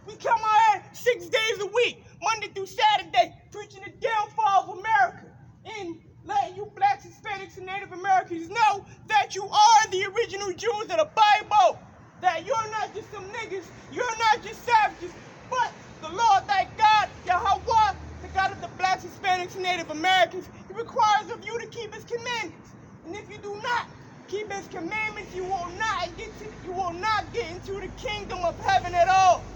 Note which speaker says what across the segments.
Speaker 1: We come out here 6 days a week, Monday through Saturday, preaching the downfall of America and letting you blacks, Hispanics, and Native Americans know that you are the original Jews of the Bible, that you're not just some niggas, you're not just savages, but the Lord thy God, Yahweh, the God of the blacks, Hispanics, and Native Americans. He requires of you to keep his commandments. And if you do not keep his commandments, you will not get into the kingdom of heaven at all.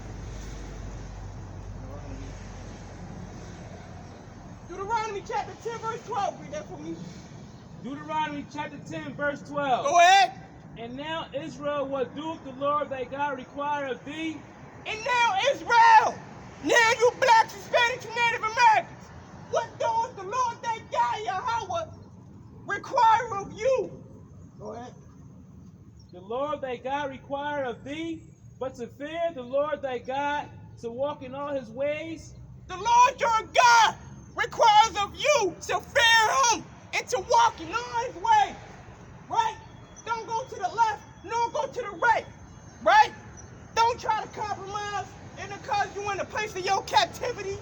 Speaker 1: Deuteronomy chapter 10, verse 12. Read that for me.
Speaker 2: Deuteronomy chapter 10, verse 12.
Speaker 1: Go ahead.
Speaker 2: And now, Israel, what doeth the Lord thy God require of thee?
Speaker 1: And now, Israel, now you blacks, Hispanics, and Native Americans, what doeth the Lord thy God, Yahweh, require of you? Go ahead.
Speaker 2: The Lord thy God require of thee, but to fear the Lord thy God, to walk in all his ways.
Speaker 1: The Lord your God requires of you to fear him and to walk in all his ways. Right? Don't go to the left, nor go to the right. Right? Don't try to compromise and it cause you in a place of your captivity.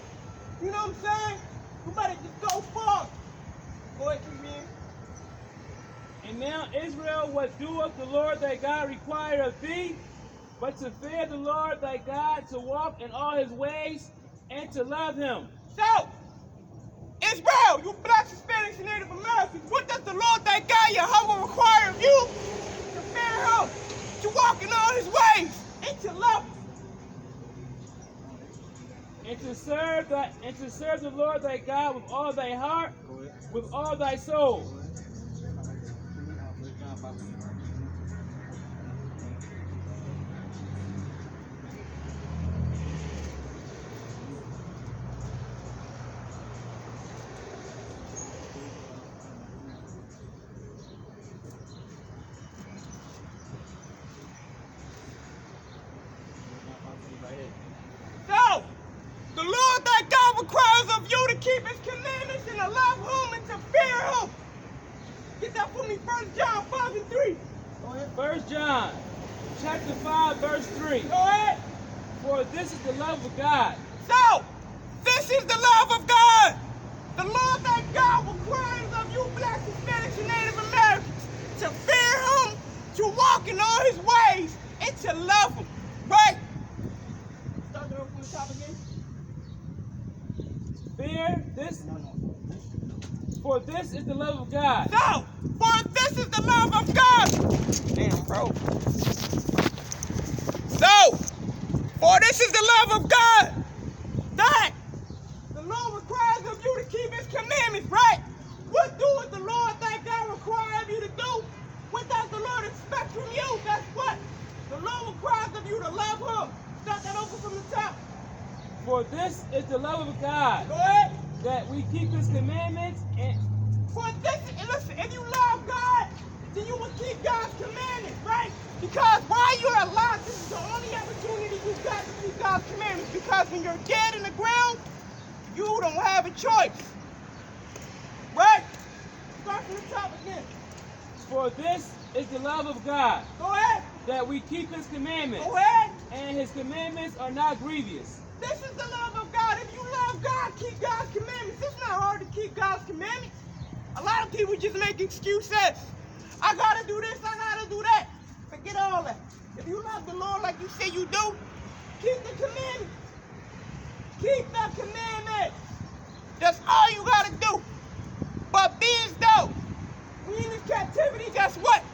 Speaker 1: You know what I'm saying? You better just go far. Go ahead, keep reading.
Speaker 2: And now, Israel, what doeth the Lord thy God require of thee, but to fear the Lord thy God, to walk in all his ways, and to love him.
Speaker 1: So, Israel, you blacks, Hispanics, and Native Americans, what does the Lord thy God, Yahweh, require of you? To fear him, to walk in all his ways, and to love him.
Speaker 2: And to serve the Lord thy God with all thy heart, with all thy soul.
Speaker 1: So, the Lord thy God requires of you to keep his commandments and to love him and to fear him. Get that for me, 1 John 5 and 3. Go ahead.
Speaker 2: 1 John chapter 5, verse 3.
Speaker 1: Go ahead.
Speaker 2: For this is the love of God.
Speaker 1: So, this is the love of God. The Lord thy God requires of you blacks, Hispanics, and Native Americans to fear him, to walk in all his ways, and to love him. Right? Start over from the top again.
Speaker 2: Fear this. For this is the love of God.
Speaker 1: So, for this is the love of God. Damn, bro. So, for this is the love of God, that the Lord requires of you to keep his commandments, right? What doeth the Lord thy God require of you to do? What does the Lord expect from you? That's what the Lord requires of you to love him. Start that over from the top.
Speaker 2: For this is the love of God,
Speaker 1: Go ahead.
Speaker 2: that we keep his commandments and
Speaker 1: For this, and listen, if you love God, then you will keep God's commandments, right? Because while you're alive, this is the only opportunity you've got to keep God's commandments. Because when you're dead in the ground, you don't have a choice. Right? Start from the top again.
Speaker 2: for this is the love of God,
Speaker 1: Go ahead.
Speaker 2: that we keep his commandments,
Speaker 1: Go ahead.
Speaker 2: and his commandments are not grievous.
Speaker 1: This is the love of God. If you love God, keep God's commandments. It's not hard to keep God's commandments. A lot of people just make excuses. I gotta do this, I gotta do that. Forget all that. If you love the Lord like you say you do, keep the commandments. Keep the commandments. That's all you gotta do. But being though, we in this captivity, guess what?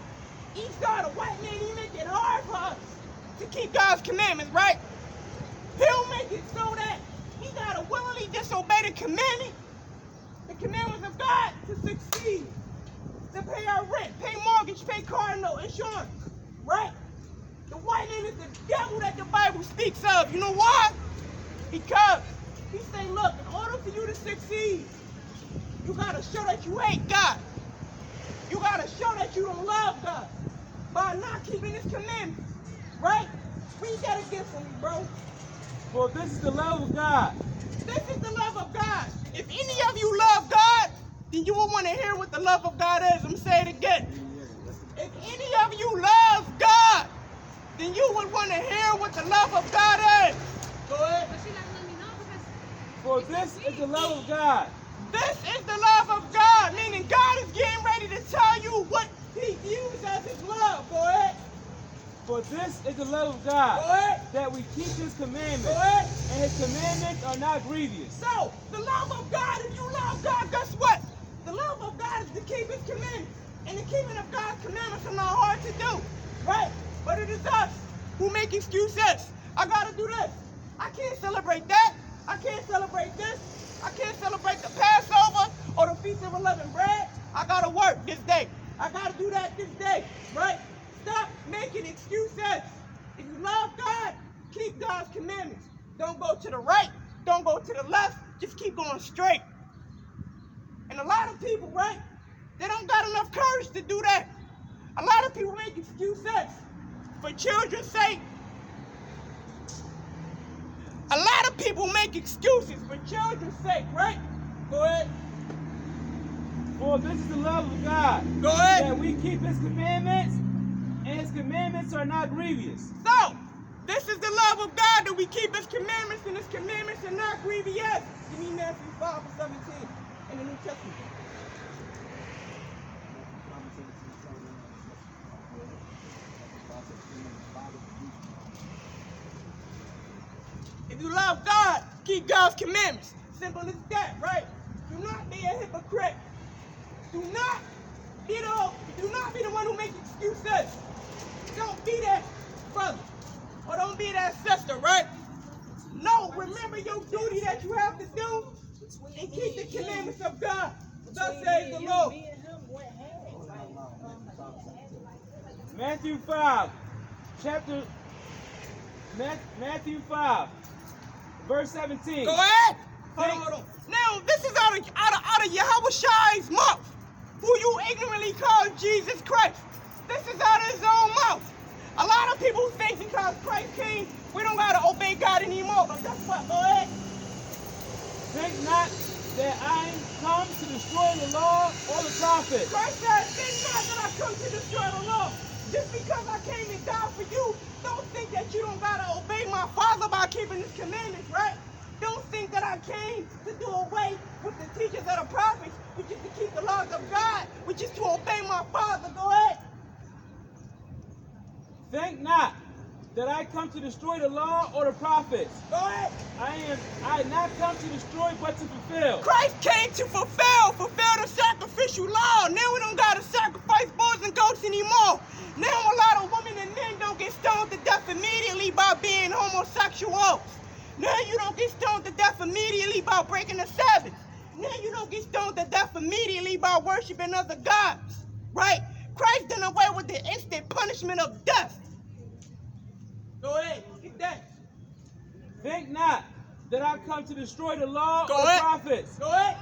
Speaker 1: Esau, the white man, he make it hard for us to keep God's commandments, right? He'll make it so that we gotta willingly disobey the commandments of God to succeed. To pay our rent, pay mortgage, pay car note, insurance, right? The white man is the devil that the Bible speaks of. You know why? Because he say, look, in order for you to succeed, you gotta show that you hate God. You gotta show that you don't love God by not keeping his commandments, right? Read that again for me, bro.
Speaker 2: For this is the love of God.
Speaker 1: This is the love of God. If any of you love God, then you will want to hear what the love of God is. I'm saying it again. If any of you love God, then you would want to hear what the love of God is. Go ahead.
Speaker 3: But she gotta let me know because
Speaker 2: For this is the love of God.
Speaker 1: This is the love of God, meaning God is getting ready to tell you what he views as his love. Go ahead.
Speaker 2: For this is the love of
Speaker 1: Go
Speaker 2: God,
Speaker 1: ahead.
Speaker 2: that we keep his
Speaker 1: Go
Speaker 2: commandments,
Speaker 1: ahead.
Speaker 2: and his commandments are not grievous.
Speaker 1: So, the love of God, if you love God, guess what? The love of God is to keep his commandments. And the keeping of God's commandments are not hard to do, right? But it is us who make excuses. I gotta do this. I can't celebrate that. I can't celebrate this. I can't celebrate the Passover or the Feast of Unleavened Bread. I gotta work this day. I gotta do that this day, right? Stop making excuses. If you love God, keep God's commandments. Don't go to the right. Don't go to the left. Just keep going straight. And a lot of people, right? They don't got enough courage to do that. A lot of people make excuses for children's sake. A lot of people make excuses for children's sake, right? Go ahead.
Speaker 2: For this is the love of God,
Speaker 1: Go ahead.
Speaker 2: that we keep his commandments, and his commandments are not grievous.
Speaker 1: So, this is the love of God, that we keep his commandments, and his commandments are not grievous. Give me Matthew 5:17 in the New Testament. If you love God, keep God's commandments. Simple as that, right? Do not be a hypocrite. Do not be the one who makes excuses. Don't be that brother, or don't be that sister, right? No, remember your duty that you have to do, and keep the commandments of God. Thus says the Lord.
Speaker 2: Matthew 5, Matthew 5, verse 17.
Speaker 1: Go ahead. Hold on. Now, this is out of Yahweh's mouth, who you ignorantly call Jesus Christ. This is out of his own mouth. A lot of people think because Christ came, we don't got to obey God anymore. But guess what? Go ahead.
Speaker 2: Think not that I come to destroy the law or the prophets.
Speaker 1: Christ said, think not that I come to destroy the law. Just because I came and died for you, don't think that you don't got to obey my Father by keeping his commandments, right? Don't think that I came to do away with the teachers of the prophets, which is to keep the laws of God, which is to obey my Father. Go ahead.
Speaker 2: Think not that I come to destroy the law or the prophets.
Speaker 1: Go ahead.
Speaker 2: I not come to destroy, but to fulfill.
Speaker 1: Christ came to fulfill the sacrificial law. Now we don't gotta sacrifice bulls and goats anymore. Now a lot of women and men don't get stoned to death immediately by being homosexuals. Now you don't get stoned to death immediately by breaking the Sabbath. Now you don't get stoned to death immediately by worshiping other gods, right? Christ done away with the instant punishment of death. Go ahead, get that.
Speaker 2: Think not that I come to destroy the law
Speaker 1: Go
Speaker 2: or the
Speaker 1: ahead.
Speaker 2: prophets.
Speaker 1: Go ahead.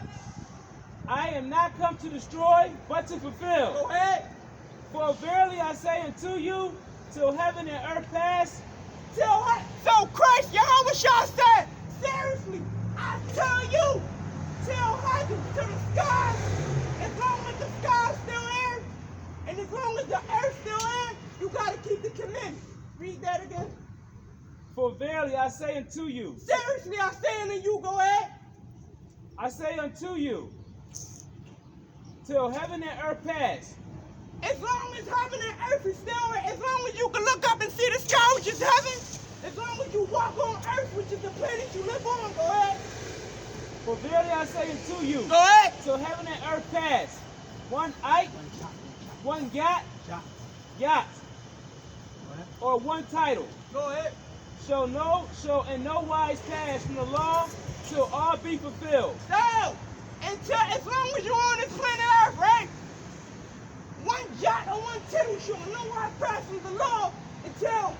Speaker 2: I am not come to destroy, but to fulfill.
Speaker 1: Go ahead.
Speaker 2: For verily I say unto you, till heaven and earth pass.
Speaker 1: Tell her. So Christ, Yahweh said, seriously, I tell you, till heaven, to the skies, as long as the sky's still in, and as long as the earth's still in, you gotta keep the commandments. Read that again.
Speaker 2: For verily I say unto you.
Speaker 1: Seriously, I say unto you, go ahead.
Speaker 2: I say unto you, till heaven and earth pass.
Speaker 1: As long as heaven and earth is still in, as long as you can look up and see the sky, which is heaven, as long as you walk on earth, which is the planet you live on, go ahead.
Speaker 2: For verily I say unto you,
Speaker 1: Go ahead.
Speaker 2: till heaven and earth pass. One ite, one yacht, or one title
Speaker 1: Go ahead.
Speaker 2: shall in no wise pass from the law till all be fulfilled.
Speaker 1: So, as long as you're on this planet Earth, right? One jot or one tittle shall in no wise pass from the law until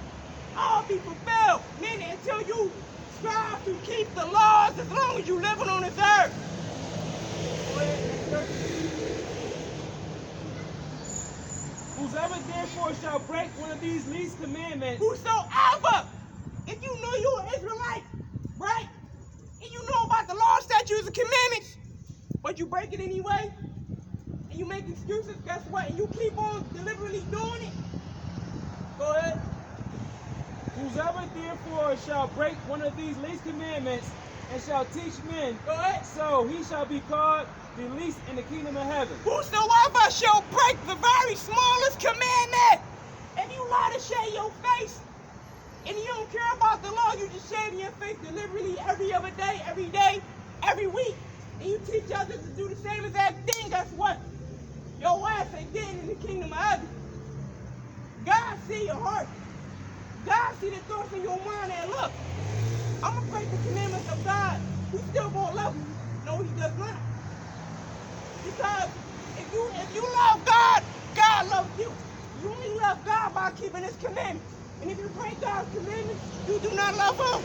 Speaker 1: all be fulfilled. Meaning until you strive to keep the laws as long as you're living on this earth. Go ahead, next verse.
Speaker 2: Whosoever therefore shall break one of these least commandments,
Speaker 1: Whosoever, if you know you're an Israelite, right? And you know about the law, statutes, and commandments, but you break it anyway, and you make excuses, guess what? And you keep on deliberately doing it. Go ahead.
Speaker 2: Whosoever therefore shall break one of these least commandments and shall teach men,
Speaker 1: Go ahead.
Speaker 2: so he shall be called the least in the kingdom of heaven.
Speaker 1: Whosoever shall break the very smallest commandment, if you lie to shave your face, and you don't care about the law, you just shave your face deliberately every other day, every week, and you teach others to do the same exact thing, guess what? Your ass ain't getting in the kingdom of heaven. God see your heart. God see the thoughts in your mind, and look, I'm gonna break the commandments of God. He still gonna love you. No, he does not. Because if you love God, God loves you. You only love God by keeping his commandments. And if you break God's commandments, you do not love him.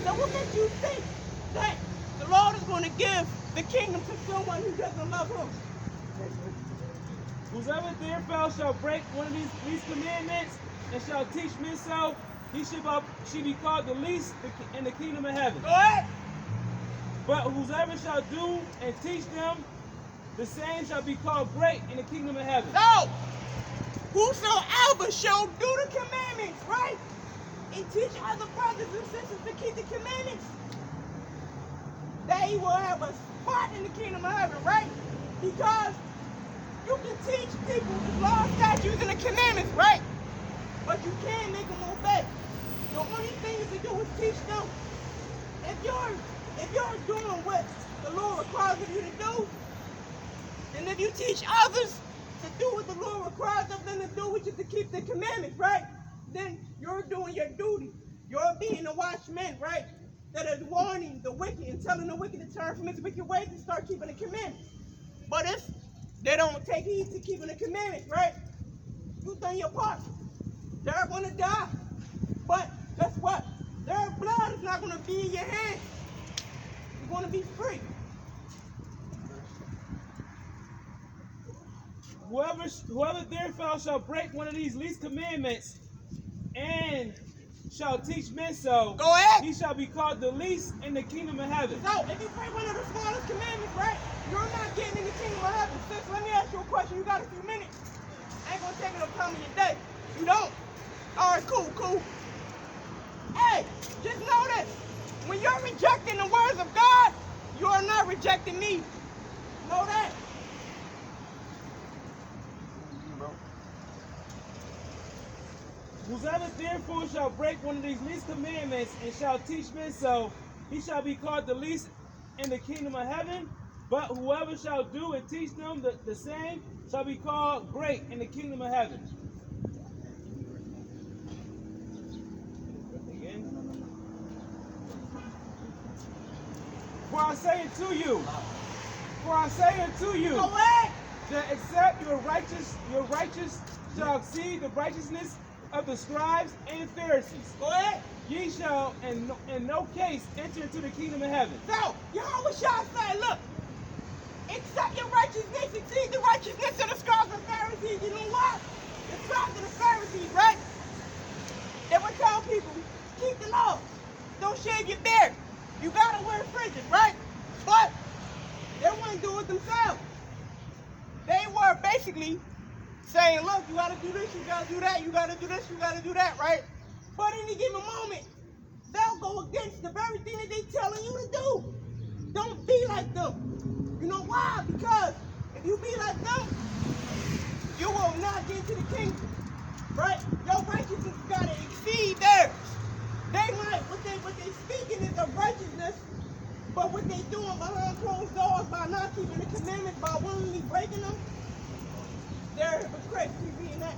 Speaker 1: So what makes you think that the Lord is going to give the kingdom to someone who doesn't love him?
Speaker 2: Whosoever therefore shall break one of these commandments and shall teach men so, he should be called the least in the kingdom of heaven.
Speaker 1: Go ahead.
Speaker 2: But whosoever shall do and teach them, the same shall be called great in the kingdom of heaven.
Speaker 1: So, whosoever shall do the commandments, right? And teach other brothers and sisters to keep the commandments, they will have a spot in the kingdom of heaven, right? Because you can teach people the law, statutes, and the commandments, right? But you can't make them obey. The only thing you can do is teach them. If you're doing what the Lord requires of you to do, and if you teach others to do what the Lord requires of them to do, which is to keep the commandments, right? Then you're doing your duty. You're being a watchman, right? That is warning the wicked and telling the wicked to turn from his wicked ways and start keeping the commandments. But if they don't take heed to keeping the commandments, right? You've done your part. They're going to die. But guess what? Their blood is not going to be in your hands. You're going to be free.
Speaker 2: Whoever therefore shall break one of these least commandments and shall teach men so,
Speaker 1: Go ahead.
Speaker 2: he shall be called the least in the kingdom of heaven.
Speaker 1: So, if you break one of the smallest commandments, right, you're not getting in the kingdom of heaven. Sis, let me ask you a question. You got a few minutes? I ain't going to take no time of your day. You don't? All right, cool. Hey, just know this. When you're rejecting the words of God, you are not rejecting me. Know that.
Speaker 2: Whosoever therefore shall break one of these least commandments and shall teach men so, he shall be called the least in the kingdom of heaven. But whoever shall do and teach them the same shall be called great in the kingdom of heaven. Again. For I say unto you,
Speaker 1: Go ahead.
Speaker 2: that except your righteous shall exceed the righteousness of the scribes and Pharisees,
Speaker 1: Go ahead.
Speaker 2: ye shall in no case enter into the kingdom of heaven.
Speaker 1: So, Yahweh shall say, look, except your righteousness exceed the righteousness of the scribes and Pharisees. You know what? The scribes and the Pharisees, right? They would tell people, keep the law. Don't shave your beard. You gotta wear fringes, right? But they wouldn't do it themselves. They were basically saying, look, you gotta do this, you gotta do that, you gotta do this, you gotta do that, right? But in any given moment, they'll go against the very thing that they're telling you to do. Don't be like them. You know why? Because if you be like them, you will not get into the kingdom, right? Your righteousness gotta exceed theirs. They might, what they speaking is of righteousness, but what they doing behind closed doors by not keeping the commandments, by willingly breaking them, they're hypocrites. Keep reading that.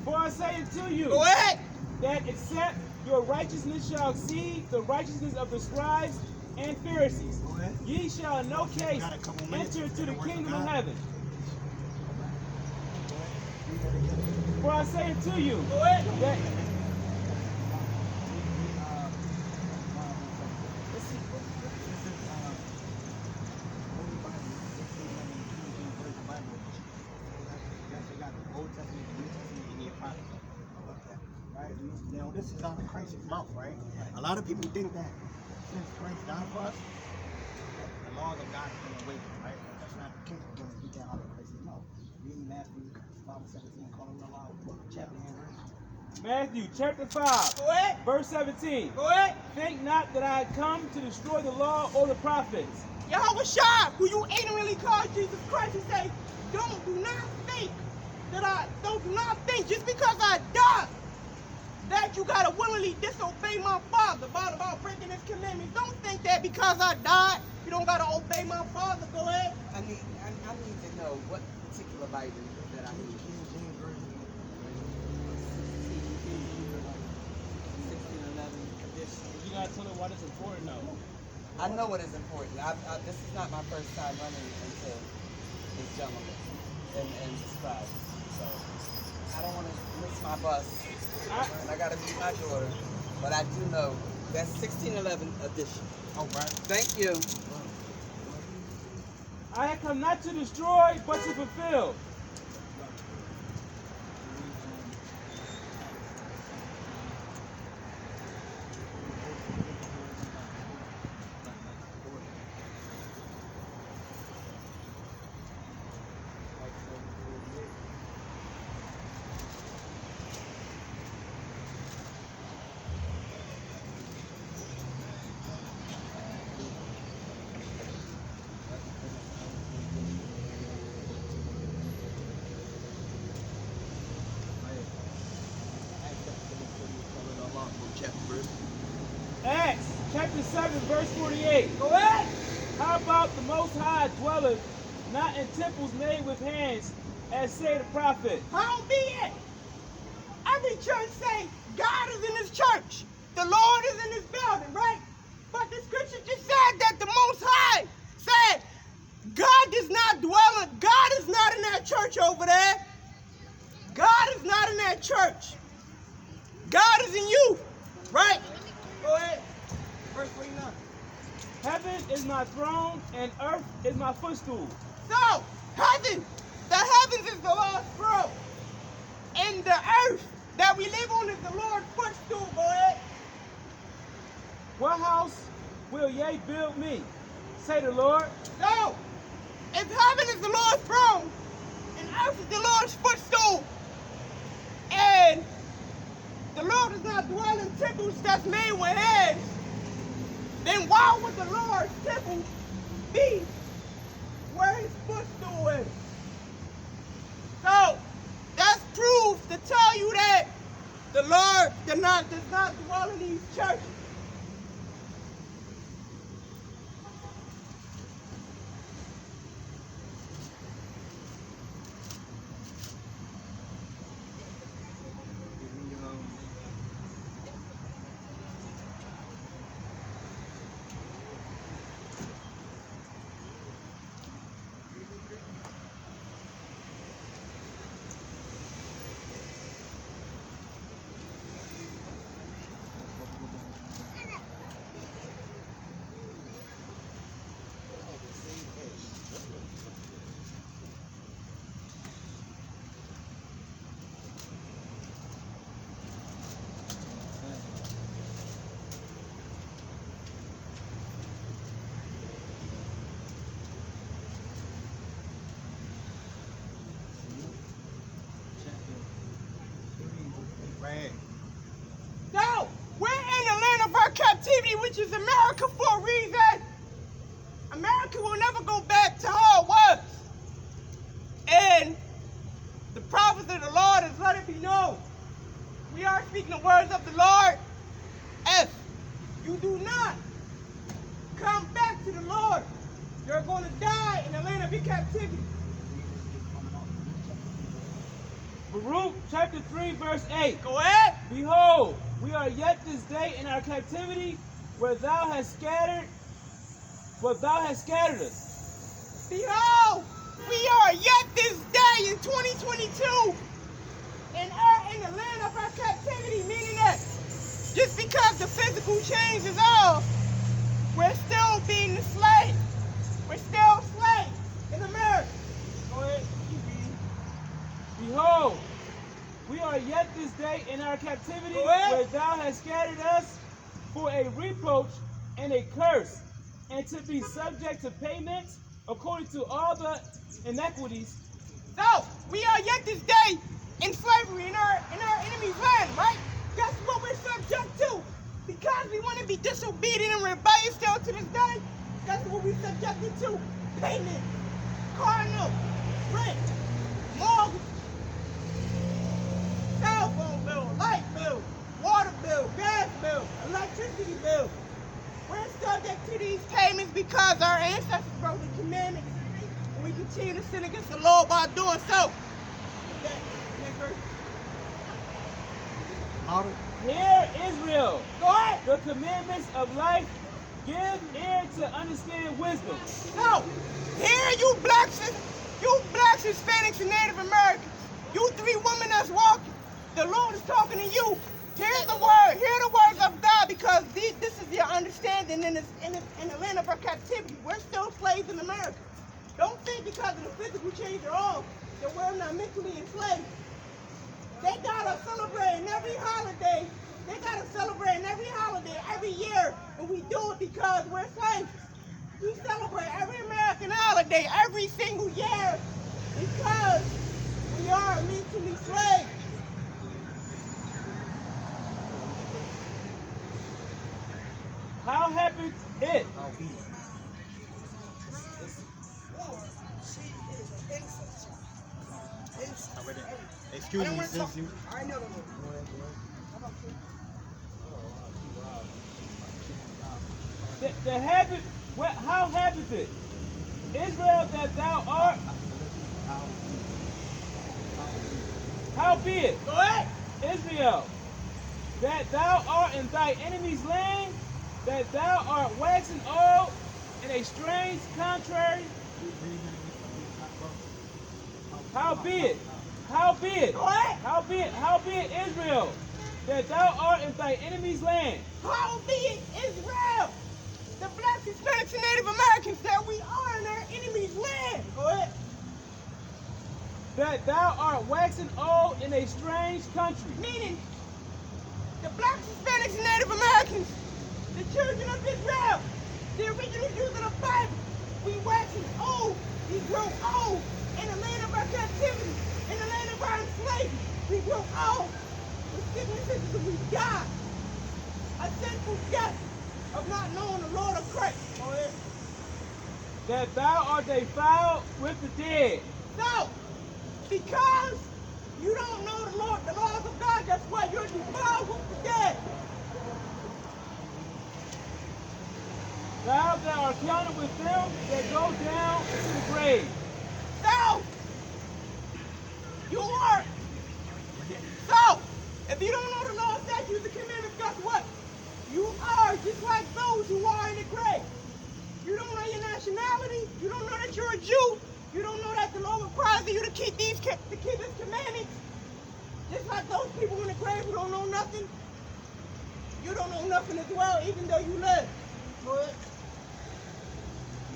Speaker 2: For I say unto you,
Speaker 1: Go ahead.
Speaker 2: that except your righteousness shall exceed the righteousness of the scribes and Pharisees, ye shall in no case enter into the kingdom of heaven. For I say unto you,
Speaker 1: Go ahead.
Speaker 2: that
Speaker 3: Now this is out of Christ's mouth, right? A lot of people think that since Christ died for us, that the laws of God are away, right? That's not the case because we get out of Christ's mouth. Reading Matthew 5:17, calling the law, chapter and verse.
Speaker 2: Matthew chapter 5,
Speaker 1: Go ahead.
Speaker 2: verse 17.
Speaker 1: Go ahead.
Speaker 2: Think not that I had come to destroy the law or the prophets.
Speaker 1: Yahweh Shai, who you ignorantly call Jesus Christ, he say, do not think just because I died that you gotta willingly disobey my Father about breaking his commandments. Don't think that because I died, you don't gotta obey my Father. Go ahead.
Speaker 4: I need to know what particular Bible that I need. 1611 edition.
Speaker 2: You gotta tell them why it's important though.
Speaker 4: I know what is important. This is not my first time running into this gentleman and this Friday. So I don't want to miss my bus. And I got to meet my daughter. But I do know that's 1611 edition.
Speaker 3: All right.
Speaker 4: Thank you.
Speaker 2: I have come not to destroy, but to fulfill. Acts chapter 7, verse 48.
Speaker 1: Go ahead.
Speaker 2: How about the Most High dwelleth not in temples made with hands, as say the prophet?
Speaker 1: Howbeit, every church say God is in his church. The Lord is in his building, right? But the scripture just said that the Most High said God does not dwell in, God is not in that church over there. God is not in that church. God is in you, right? Go ahead. Verse 49.
Speaker 2: Heaven is my throne, and earth is my footstool.
Speaker 1: So, heaven, the heavens is the Lord's throne. And the earth that we live on is the Lord's footstool. Go ahead.
Speaker 2: What house will ye build me? Say the Lord.
Speaker 1: So, if heaven is the Lord's throne, and earth is the Lord's footstool, and the Lord does not dwell in temples that's made with hands, then why would the Lord's temple be where his footstool is? So, that's proof to tell you that the Lord does not dwell in these churches.
Speaker 3: Right.
Speaker 1: So, we're in the land of our captivity, which is America, for a reason. America will never go back to how it was. And the prophets of the Lord has let it be known. We are speaking the words of the Lord. If you do not come back to the Lord, you're going to die in the land of your captivity.
Speaker 2: Baruch chapter 3, verse 8.
Speaker 1: Go ahead.
Speaker 2: Behold, we are yet this day in our captivity, where thou hast scattered us.
Speaker 1: Behold, we are yet this day in 2022 in the land of our captivity, meaning that just because the physical change is off, we're still being enslaved. We're still slaves in America.
Speaker 2: Go ahead. Behold, we are yet this day in our captivity,
Speaker 1: Go ahead.
Speaker 2: where thou hast scattered us for a reproach and a curse, and to be subject to payments according to all the inequities.
Speaker 1: So, we are yet this day in slavery in our enemy's land, right? That's what we're subject to. Because we want to be disobedient and rebellious still to this day, that's what we're subjected to. Payment, car note, rent, mortgage, cell phone bill, light bill, water bill, gas bill, electricity bill. We're subject to these payments because our ancestors broke the commandments, and we continue to sin against the law by doing so.
Speaker 2: Hear Israel.
Speaker 1: Go ahead.
Speaker 2: The commandments of life, give ear to understand wisdom.
Speaker 1: No. Here, you blacks, Hispanics, and Native Americans, you three women that's walking, the Lord is talking to you. Hear the word. Hear the words of God, because this is your understanding in the land of our captivity. We're still slaves in America. Don't think because of the physical change at all that we're not mentally enslaved. They got us celebrating every holiday. They got us celebrating every holiday, every year, and we do it because we're slaves. We celebrate every American holiday every single year because we are mentally slaves.
Speaker 2: How happened it?
Speaker 3: Excuse me, sis.
Speaker 1: I know
Speaker 2: The habit, how happened it? Israel, that thou art, howbeit,
Speaker 1: Go ahead.
Speaker 2: Israel, that thou art in thy enemy's land, that thou art waxing old in a strange contrary. Howbeit,
Speaker 1: Go ahead.
Speaker 2: howbeit Israel, that thou art in thy enemy's land.
Speaker 1: Howbeit Israel, the blacks, Hispanics, and Native Americans, that we are in our enemy's land. Go ahead.
Speaker 2: That thou art waxing old in a strange country.
Speaker 1: Meaning, the blacks, Hispanics, and Native Americans, the children of Israel, the original Jews of the Bible, we waxing old, we grow old in the land of our captivity, in the land of our enslavement. We grow old with sicknesses and we die. A sinful death of not knowing the Lord of Christ. Go ahead.
Speaker 2: That thou art defiled with the dead.
Speaker 1: So, because you don't know the Lord, the laws of God, that's why you're defiled with the dead.
Speaker 2: Thou that art counted with them that go down into the grave.
Speaker 1: So, you are. So, if you don't know the law, statutes, and commandments, guess what? You are just like those who are in the grave. You don't know your nationality. You don't know that you're a Jew. You don't know that the Lord requires you to keep His commandments. Just like those people in the grave who don't know nothing. You don't know nothing as well, even though you live. But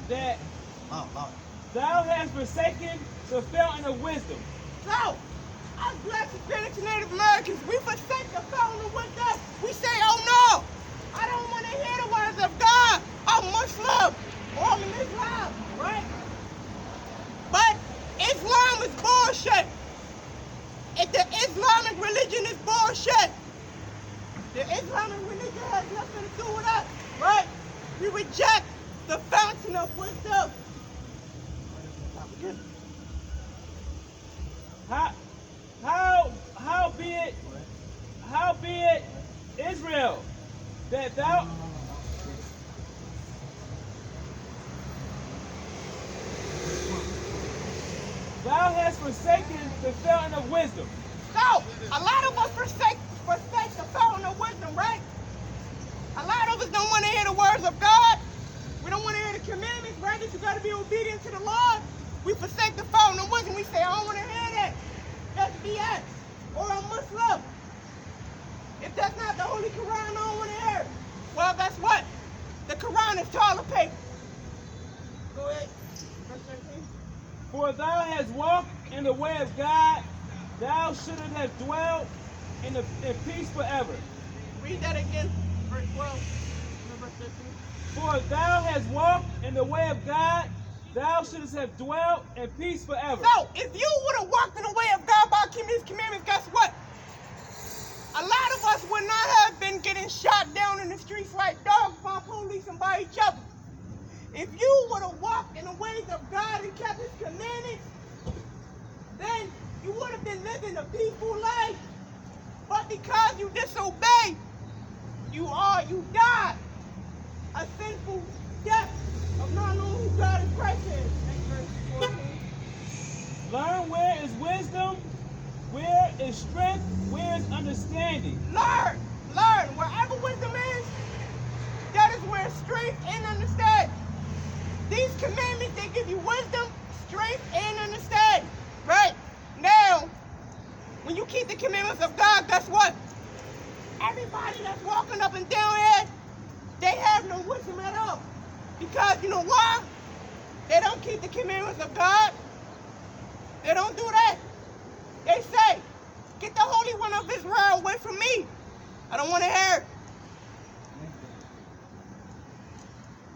Speaker 2: That
Speaker 3: Oh.
Speaker 2: thou hast forsaken the fountain of wisdom.
Speaker 1: so, us blacks, Hispanics, and Native Americans, we forsake the fountain of wisdom. We say, oh no, I don't want to hear the words of God. I'm Muslim or I'm in Islam, right? But Islam is bullshit. The Islamic religion is bullshit. The Islamic religion has nothing to do with us, right? We reject the fountain of wisdom.
Speaker 2: Howbeit Israel, that thou hast forsaken the fountain of wisdom.
Speaker 1: So, a lot of us forsake the fountain of wisdom, right? A lot of us don't want to hear the words of God. We don't want to hear the commandments, right? That you got to be obedient to the Lord. We forsake the fountain of wisdom. We say, I don't want to hear that. That's BS. Or I'm Muslim. If that's not the Holy Quran, I don't want to hear it. Well, guess what? The Quran is toilet paper. Go ahead. Verse 13.
Speaker 2: For thou hast walked in the way of God, thou shouldst have dwelt in peace forever.
Speaker 1: Read that again. Verse 12. Verse 13.
Speaker 2: For thou hast walked in the way of God, thou shouldst have dwelt in peace forever.
Speaker 1: So, if you would have walked in the way of God by keeping His commandments, guess what? A lot of us would not have been getting shot down in the streets like dogs by police and by each other. If you would have walked in the ways of God and kept His commandments, then you would have been living a peaceful life. But because you disobeyed, you died a sinful death of not knowing who God in Christ is. Next verse 14.
Speaker 2: Learn where is wisdom, where is strength, where is understanding.
Speaker 1: Learn. Wherever wisdom is, that is where strength and understanding. These commandments, they give you wisdom, strength, and understanding. Right? Now, when you keep the commandments of God, guess what? Everybody that's walking up and down here, they have no wisdom at all. Because you know why? They don't keep the commandments of God. They don't do that. They say, get the Holy One of Israel away from me. I don't want to hear it.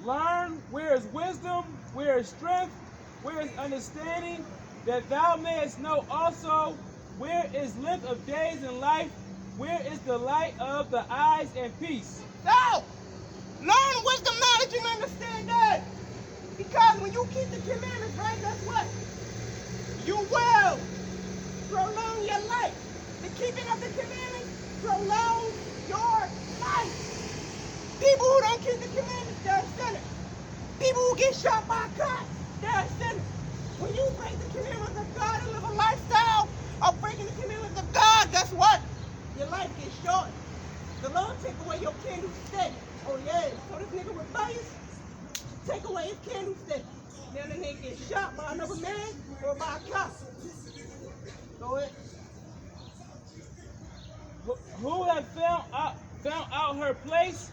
Speaker 2: Learn where is wisdom, where is strength, where is understanding, that thou mayest know also where is length of days in life, where is the light of the eyes and peace.
Speaker 1: So, learn wisdom, knowledge, and understanding. Because when you keep the commandments, right, guess what? You will prolong your life. The keeping of the commandments prolongs your life. People who don't keep the commandments, they're sinners. People who get shot by cops, they're sinners. When you break the commandments of God and live a lifestyle of breaking the commandments of God, guess what? Your life gets short. The Lord take away your candlestick. Oh yeah, so this nigga rebellious, take away his candlestick. Now the nigga gets shot by another man or by a cop. Go ahead.
Speaker 2: Who have found out her place?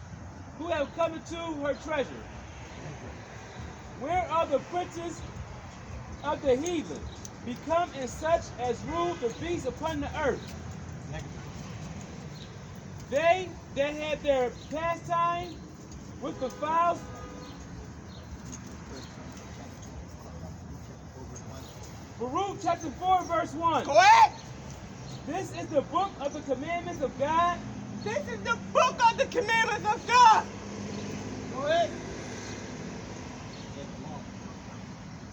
Speaker 2: Who have come into her treasure? Where are the princes of the heathen, become in such as rule the beasts upon the earth? They that had their pastime with the fowls. Baruch chapter 4 verse 1.
Speaker 1: Go ahead.
Speaker 2: This is the book of the commandments of God.
Speaker 1: This is the book of the commandments of God. Go ahead.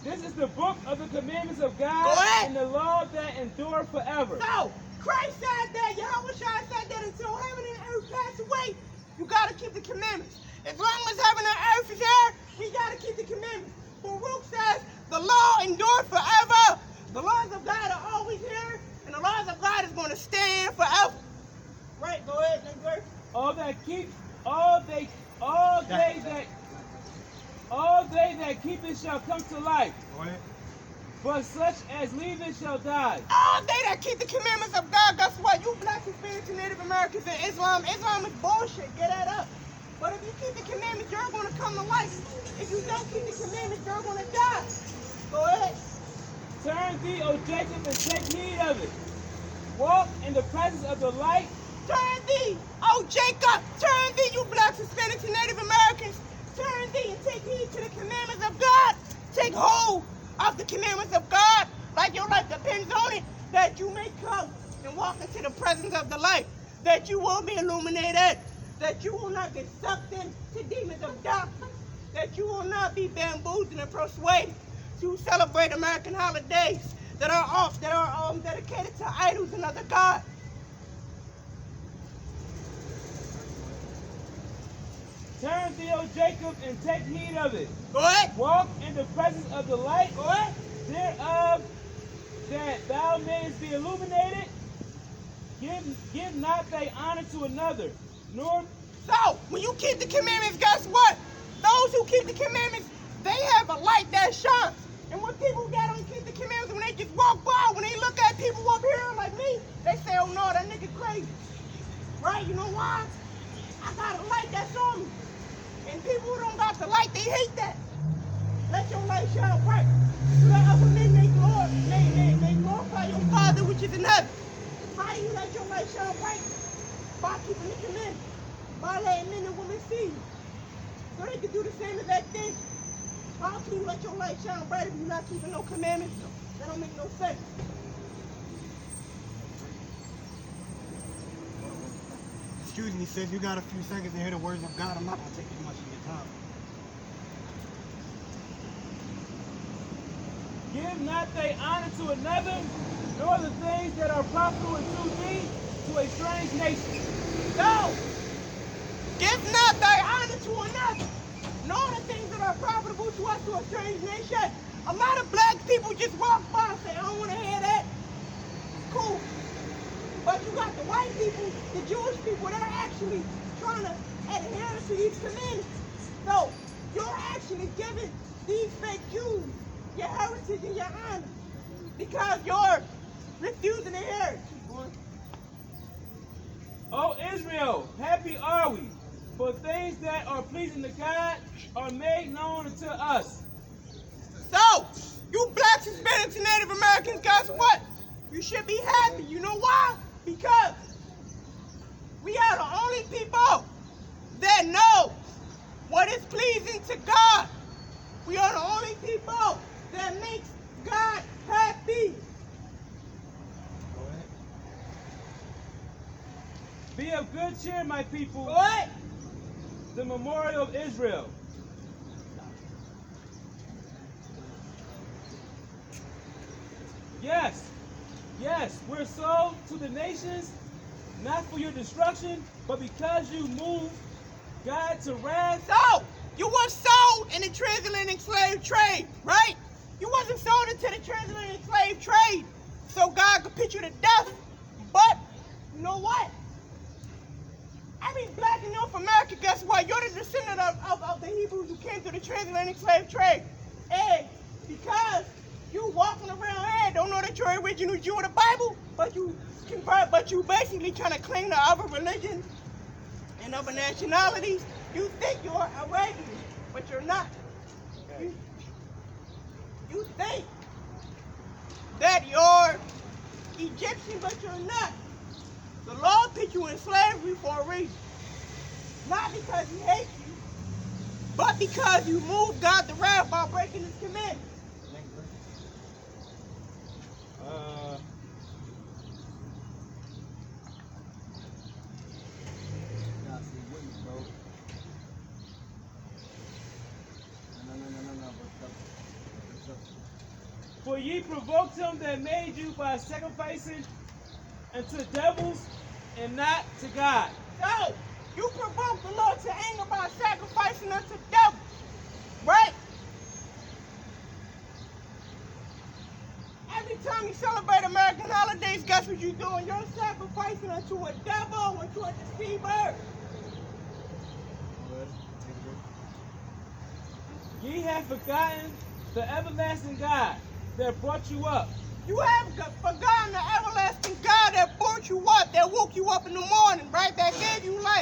Speaker 2: This is the book of the commandments of God.
Speaker 1: Go ahead.
Speaker 2: And the law that endure forever.
Speaker 1: So, Christ said that, Yahweh Shai said that until heaven and earth pass away, you got to keep the commandments. As long as heaven and earth is here, we got to keep the commandments. Baruch says the law endures forever. The laws of God are always here, and the laws of God is going to stand forever. Right, go ahead, next verse.
Speaker 2: All they that keep it shall come to life.
Speaker 3: Go ahead.
Speaker 2: But such as leave it shall die.
Speaker 1: All they that keep the commandments of God, guess what? You blacks, Hispanics, and Native Americans and Islam is bullshit. Get that up. But if you keep the commandments, you're going to come to life. If you don't keep the commandments, you're going to die. Go ahead.
Speaker 2: Turn thee, O Jacob, and take heed of it. Walk in the presence of the light.
Speaker 1: Turn thee, oh Jacob. Turn thee, you blacks, Hispanics, and Native Americans. Turn thee and take heed to the commandments of God. Take hold of the commandments of God, like your life depends on it, that you may come and walk into the presence of the light, that you will be illuminated, that you will not get sucked into demons of darkness, that you will not be bamboozled and persuaded to celebrate American holidays that are dedicated to idols and other gods.
Speaker 2: Turn thee, O Jacob, and take heed of it.
Speaker 1: Go ahead.
Speaker 2: Walk in the presence of the light.
Speaker 1: Go ahead.
Speaker 2: Thereof, that thou mayest be illuminated. Give not thy honor to another, nor.
Speaker 1: So, when you keep the commandments, guess what? Those who keep the commandments, they have a light that shines. And when people that don't keep the commandments, when they just walk by, when they look at people up here like me, they say, oh no, that nigga crazy. Right? You know why? I got a light that's on me. And people who don't got the light, they hate that. Let your light shine bright. So that other men may glorify your Father which is in heaven. How do you let your light shine bright? By keeping the commandments. By letting men and women see you. So they can do the same exact thing. How can you let your light shine bright if you're not keeping no commandments? That don't make no sense.
Speaker 3: Excuse me, sis, you got a few seconds to hear the words of God. I'm not going to take too much of your time.
Speaker 2: Give not they honor to another, nor the things that are profitable to thee to a strange nation.
Speaker 1: No! Give not thy honor to another, nor the things that are profitable to us to a strange nation. A lot of black people just walk by and say, I don't want to hear that. Cool. But you got the white people, the Jewish people, that are actually trying to adhere to these commandments. So, you're actually giving these fake Jews your heritage and your honor because you're refusing to hear it.
Speaker 2: O Israel, happy are we, for things that are pleasing to God are made known unto us.
Speaker 1: So, you blacks, Hispanics, and Native Americans, guess what? You should be happy. You know why? Because we are the only people that know what is pleasing to God. We are the only people that makes God happy.
Speaker 3: Go ahead.
Speaker 2: Be of good cheer, my people,
Speaker 1: What?
Speaker 2: the memorial of Israel. Yes, yes, we're sold to the nations, not for your destruction, but because you moved God to wrath.
Speaker 1: So, you were sold in the transatlantic slave trade, right? You wasn't sold into the transatlantic slave trade so God could put you to death. But, you know what? Every black in North America, guess what? You're the descendant of the Hebrews who came through the transatlantic slave trade. And because you walking around here, don't know that you're an original Jew of the Bible, but you convert, but you basically trying to claim to other religions and other nationalities. You think you're Arabian, but you're not. You think that you're Egyptian, but you're not. The Lord put you in slavery for a reason. Not because he hates you, but because you moved God to wrath by breaking his commandments.
Speaker 2: For ye provoked him that made you by sacrificing unto devils and not to God.
Speaker 1: So, you provoked the Lord to anger by sacrificing unto devils, right? Every time you celebrate American holidays, guess what you're doing? You're sacrificing unto a devil, unto a deceiver.
Speaker 2: Ye have forgotten the everlasting God that brought you up.
Speaker 1: You have forgotten the everlasting God that brought you up, that woke you up in the morning, right? That gave you life.